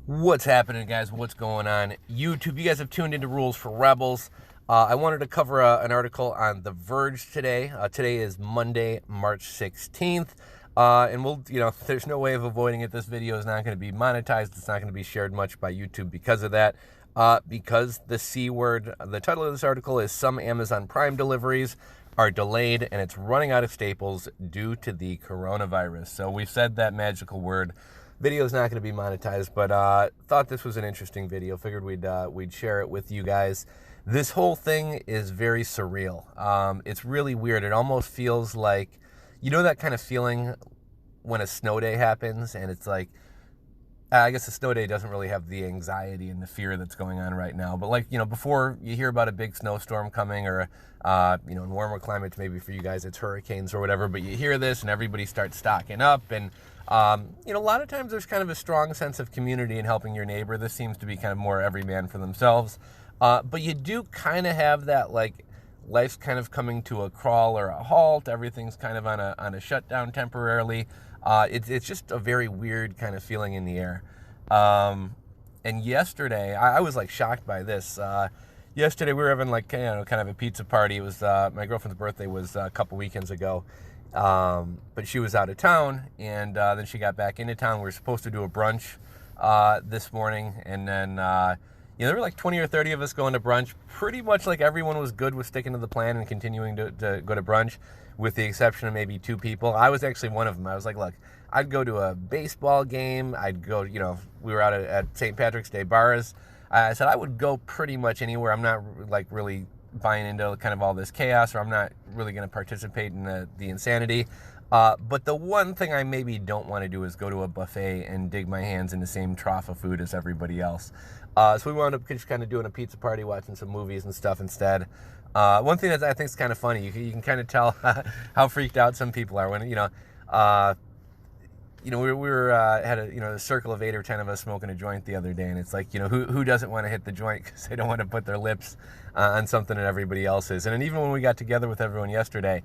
What's happening, guys? What's going on? YouTube, you guys have tuned into Rules for Rebels. I wanted to cover an article on The Verge today. Today is Monday, March 16th. And there's no way of avoiding it. This video is not going to be monetized. It's not going to be shared much by YouTube because of that. Because the C word, the title of this article is Some Amazon Prime Deliveries Are Delayed and It's Running Out of Staples Due to the Coronavirus. So we've said that magical word. Video is not going to be monetized, but thought this was an interesting video. Figured we'd share it with you guys. This whole thing is very surreal. It's really weird. It almost feels like, that kind of feeling when a snow day happens, and it's like, I guess a snow day doesn't really have the anxiety and the fear that's going on right now. But before you hear about a big snowstorm coming, or in warmer climates, maybe for you guys it's hurricanes or whatever. But you hear this and everybody starts stocking up, and a lot of times there's kind of a strong sense of community and helping your neighbor. This seems to be kind of more every man for themselves. But you do kind of have that, like, life's kind of coming to a crawl or a halt. Everything's kind of on a shutdown temporarily. It's just a very weird kind of feeling in the air. And yesterday, I was like shocked by this. Yesterday we were having kind of a pizza party. It was my girlfriend's birthday was a couple weekends ago. But she was out of town, and then she got back into town. We were supposed to do a brunch this morning, and then there were like 20 or 30 of us going to brunch. Pretty much like everyone was good with sticking to the plan and continuing to go to brunch, with the exception of maybe two people. I was actually one of them. I was like, look, I'd go to a baseball game. I'd go, we were out at St. Patrick's Day bars. I said I would go pretty much anywhere. I'm not like really buying into kind of all this chaos, or I'm not really going to participate in the insanity. But the one thing I maybe don't want to do is go to a buffet and dig my hands in the same trough of food as everybody else. So we wound up just kind of doing a pizza party, watching some movies and stuff instead. One thing that I think is kind of funny, you can kind of tell how freaked out some people are when, we were had a circle of 8 or 10 of us smoking a joint the other day, and it's like, who doesn't want to hit the joint because they don't want to put their lips on something that everybody else is. And then even when we got together with everyone yesterday,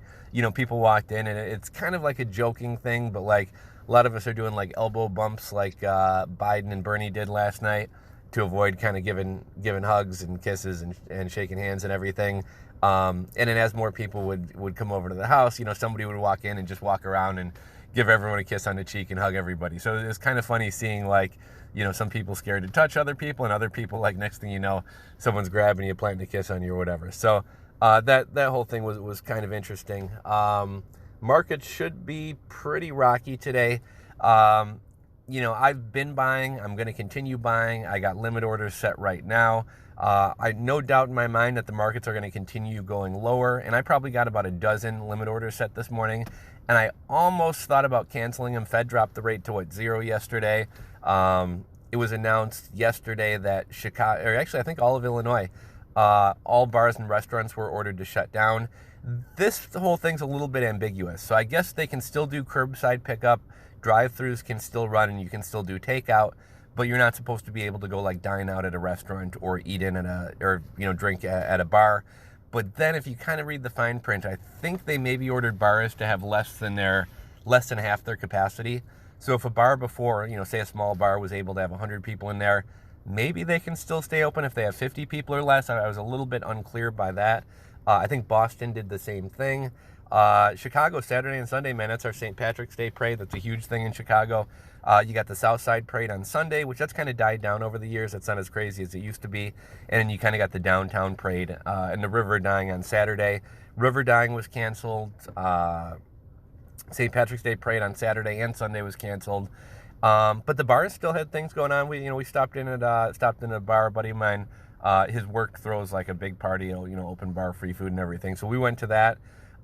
people walked in, and it's kind of like a joking thing, but like a lot of us are doing like elbow bumps like Biden and Bernie did last night, to avoid kind of giving hugs and kisses and shaking hands and everything. And then as more people would come over to the house, somebody would walk in and just walk around and give everyone a kiss on the cheek and hug everybody. So it's kind of funny seeing some people scared to touch other people, and other people, like, next thing you know, someone's grabbing you, planting a kiss on you or whatever. So that whole thing was kind of interesting. Markets should be pretty rocky today. I've been buying. I'm going to continue buying. I got limit orders set right now. I no doubt in my mind that the markets are going to continue going lower, and I probably got about a dozen limit orders set this morning, and I almost thought about canceling them. Fed dropped the rate to 0 yesterday. It was announced yesterday that Chicago, or actually I think all of Illinois, all bars and restaurants were ordered to shut down. This whole thing's a little bit ambiguous, so I guess they can still do curbside pickup. Drive-thrus can still run, and you can still do takeout, but you're not supposed to be able to go like dine out at a restaurant or eat in or drink at a bar. But then if you kind of read the fine print, I think they maybe ordered bars to have less than half their capacity. So if a bar before, say a small bar was able to have 100 people in there, maybe they can still stay open if they have 50 people or less. I was a little bit unclear by that. I think Boston did the same thing. Chicago, Saturday and Sunday, man, that's our St. Patrick's Day parade. That's a huge thing in Chicago. You got the South Side parade on Sunday, which that's kind of died down over the years. It's not as crazy as it used to be. And then you kind of got the downtown parade and the river dyeing on Saturday. River dyeing was canceled. St. Patrick's Day parade on Saturday and Sunday was canceled. But the bars still had things going on. We stopped in at a bar. A buddy of mine, his work throws like a big party, open bar, free food and everything. So we went to that.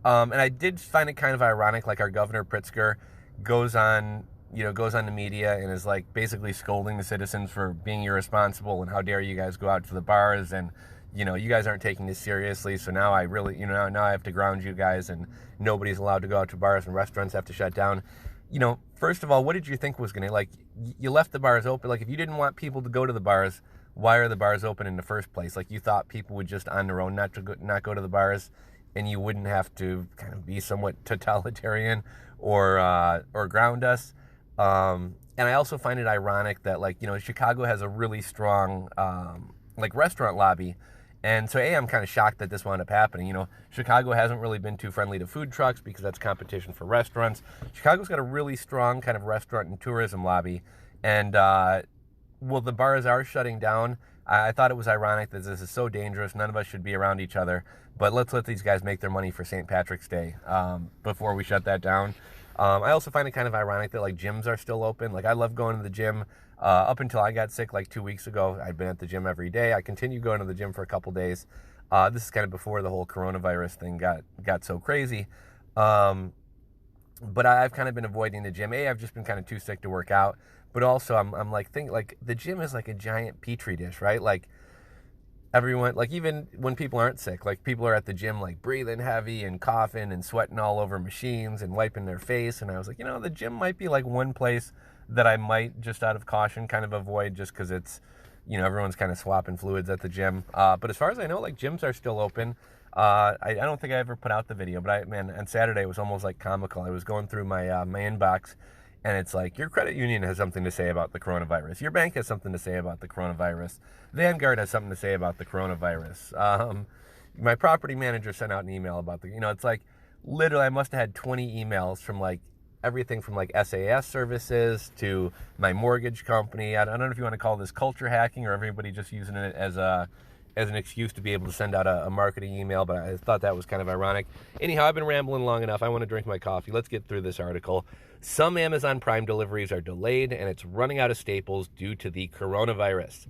And I did find it kind of ironic, like our Governor Pritzker goes on the media and is like basically scolding the citizens for being irresponsible and how dare you guys go out to the bars, and you guys aren't taking this seriously. So now I really, now I have to ground you guys, and nobody's allowed to go out to bars, and restaurants have to shut down. First of all, what did you think was going to, you left the bars open? Like, if you didn't want people to go to the bars, why are the bars open in the first place? Like, you thought people would just on their own not go to the bars, and you wouldn't have to kind of be somewhat totalitarian or ground us. And I also find it ironic that, like, Chicago has a really strong, like, restaurant lobby. And so, I'm kind of shocked that this wound up happening. Chicago hasn't really been too friendly to food trucks because that's competition for restaurants. Chicago's got a really strong kind of restaurant and tourism lobby. And, well, the bars are shutting down. I thought it was ironic that this is so dangerous. None of us should be around each other. But let's let these guys make their money for St. Patrick's Day before we shut that down. I also find it kind of ironic that, like, gyms are still open. Like, I love going to the gym. Up until I got sick like 2 weeks ago, I'd been at the gym every day. I continue going to the gym for a couple days. This is kind of before the whole coronavirus thing got so crazy. But I've kind of been avoiding the gym. I've just been kind of too sick to work out. But also, I'm like, thinking, like, the gym is like a giant petri dish, right? Like, everyone, like, even when people aren't sick, like, people are at the gym, like, breathing heavy and coughing and sweating all over machines and wiping their face. And I was like, the gym might be like one place that I might, just out of caution, kind of avoid, just because it's, everyone's kind of swapping fluids at the gym. But as far as I know, like, gyms are still open. I don't think I ever put out the video, but on Saturday it was almost like comical. I was going through my my inbox, and it's like, your credit union has something to say about the coronavirus. Your bank has something to say about the coronavirus. Vanguard has something to say about the coronavirus. My property manager sent out an email about it's like, literally, I must have had 20 emails from, like, everything from, like, SAS services to my mortgage company. I don't know if you want to call this culture hacking or everybody just using it as an excuse to be able to send out a marketing email, but I thought that was kind of ironic. Anyhow, I've been rambling long enough. I want to drink my coffee. Let's get through this article. Some Amazon Prime deliveries are delayed, and it's running out of staples due to the coronavirus.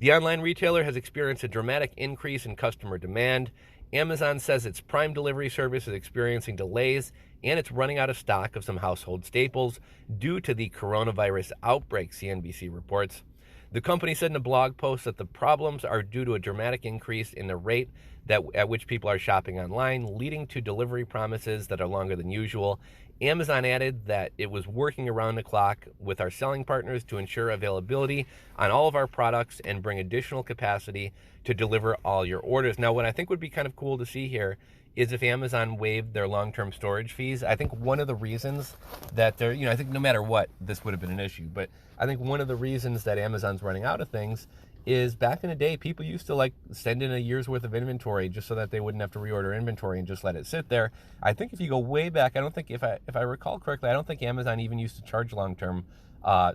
The online retailer has experienced a dramatic increase in customer demand. Amazon says its Prime delivery service is experiencing delays, and it's running out of stock of some household staples due to the coronavirus outbreak, CNBC reports. The company said in a blog post that the problems are due to a dramatic increase in the rate at which people are shopping online, leading to delivery promises that are longer than usual. Amazon added that it was working around the clock with our selling partners to ensure availability on all of our products and bring additional capacity to deliver all your orders. Now, what I think would be kind of cool to see here is if Amazon waived their long-term storage fees. I think one of the reasons that they're, I think no matter what, this would have been an issue, but I think one of the reasons that Amazon's running out of things is back in the day, people used to, like, send in a year's worth of inventory just so that they wouldn't have to reorder inventory and just let it sit there. I think if you go way back, I don't think, if I recall correctly, I don't think Amazon even used to charge long-term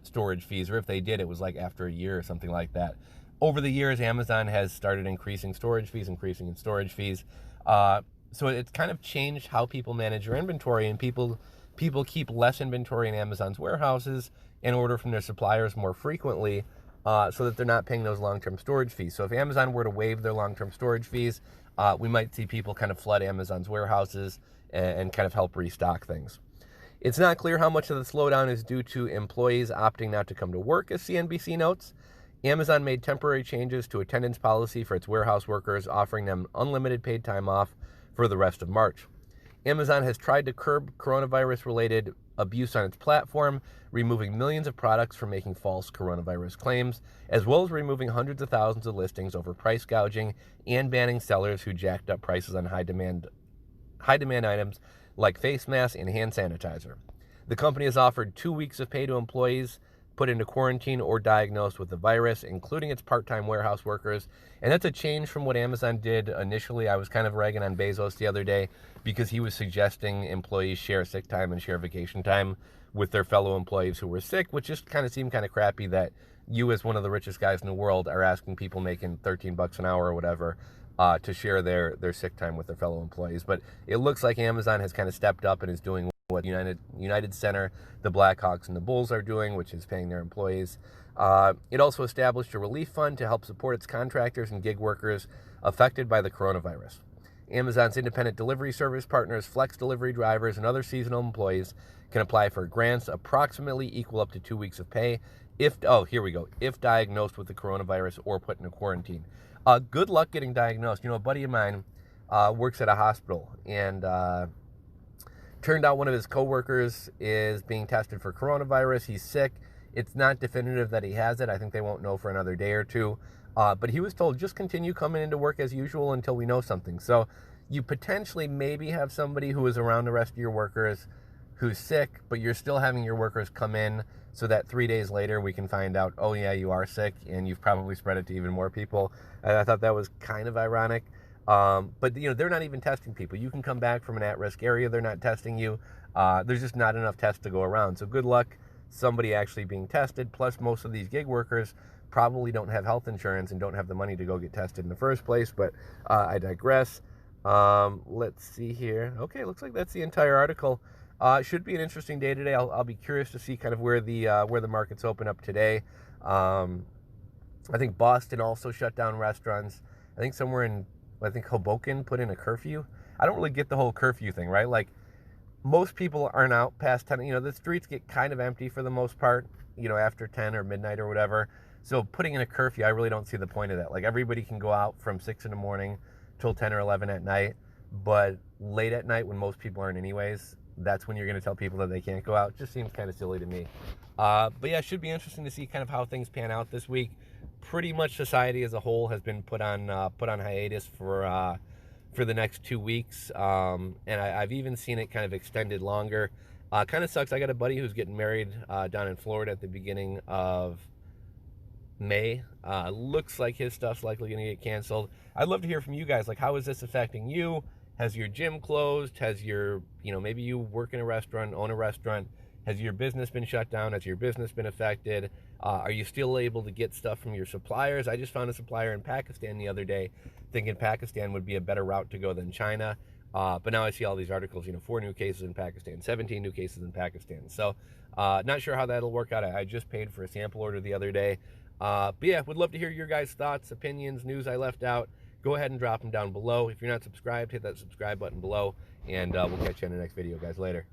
storage fees, or if they did, it was like after a year or something like that. Over the years, Amazon has started increasing storage fees. So it's kind of changed how people manage their inventory, and people keep less inventory in Amazon's warehouses and order from their suppliers more frequently, so that they're not paying those long-term storage fees. So if Amazon were to waive their long-term storage fees, we might see people kind of flood Amazon's warehouses and kind of help restock things. It's not clear how much of the slowdown is due to employees opting not to come to work, as CNBC notes. Amazon made temporary changes to attendance policy for its warehouse workers, offering them unlimited paid time off for the rest of March. Amazon has tried to curb coronavirus-related abuse on its platform, removing millions of products from making false coronavirus claims, as well as removing hundreds of thousands of listings over price gouging and banning sellers who jacked up prices on high-demand items like face masks and hand sanitizer. The company has offered 2 weeks of pay to employees put into quarantine or diagnosed with the virus, including its part-time warehouse workers. And that's a change from what Amazon did initially. I was kind of ragging on Bezos the other day because he was suggesting employees share sick time and share vacation time with their fellow employees who were sick, which just kind of seemed kind of crappy that you, as one of the richest guys in the world, are asking people making $13 an hour or whatever to share their sick time with their fellow employees. But it looks like Amazon has kind of stepped up and is doing what United Center, the Blackhawks, and the Bulls are doing, which is paying their employees. It also established a relief fund to help support its contractors and gig workers affected by the coronavirus. Amazon's independent delivery service partners, flex delivery drivers, and other seasonal employees can apply for grants approximately equal up to 2 weeks of pay if diagnosed with the coronavirus or put into quarantine. Good luck getting diagnosed. A buddy of mine works at a hospital, and turned out one of his coworkers is being tested for coronavirus. He's sick. It's not definitive that he has it. I think they won't know for another day or two. But he was told, just continue coming into work as usual until we know something. So you potentially maybe have somebody who is around the rest of your workers who's sick, but you're still having your workers come in so that 3 days later we can find out, oh yeah, you are sick and you've probably spread it to even more people. And I thought that was kind of ironic. But they're not even testing people. You can come back from an at-risk area, they're not testing you. There's just not enough tests to go around. So good luck somebody actually being tested. Plus, most of these gig workers probably don't have health insurance and don't have the money to go get tested in the first place. But I digress. Let's see here. Okay, looks like that's the entire article. Should be an interesting day today. I'll be curious to see kind of where the markets open up today. I think Boston also shut down restaurants. I think somewhere in Hoboken put in a curfew. I don't really get the whole curfew thing, right? Like, most people aren't out past 10. The streets get kind of empty for the most part, after 10 or midnight or whatever. So putting in a curfew, I really don't see the point of that. Like, everybody can go out from 6 in the morning till 10 or 11 at night, but late at night when most people aren't anyways, that's when you're going to tell people that they can't go out. Just seems kind of silly to me. But yeah, it should be interesting to see kind of how things pan out this week. Pretty much society as a whole has been put on hiatus for the next 2 weeks, and I've even seen it kind of extended longer. Kind of sucks. I got a buddy who's getting married down in Florida at the beginning of May. Looks like his stuff's likely going to get canceled. I'd love to hear from you guys. Like, how is this affecting you? Has your gym closed? Has your, maybe you work in a restaurant, own a restaurant. Has your business been shut down? Has your business been affected? Are you still able to get stuff from your suppliers? I just found a supplier in Pakistan the other day, thinking Pakistan would be a better route to go than China. But now I see all these articles, 4 new cases in Pakistan, 17 new cases in Pakistan. So not sure how that'll work out. I just paid for a sample order the other day. But yeah, would love to hear your guys' thoughts, opinions, news I left out. Go ahead and drop them down below. If you're not subscribed, hit that subscribe button below, and we'll catch you in the next video, guys. Later.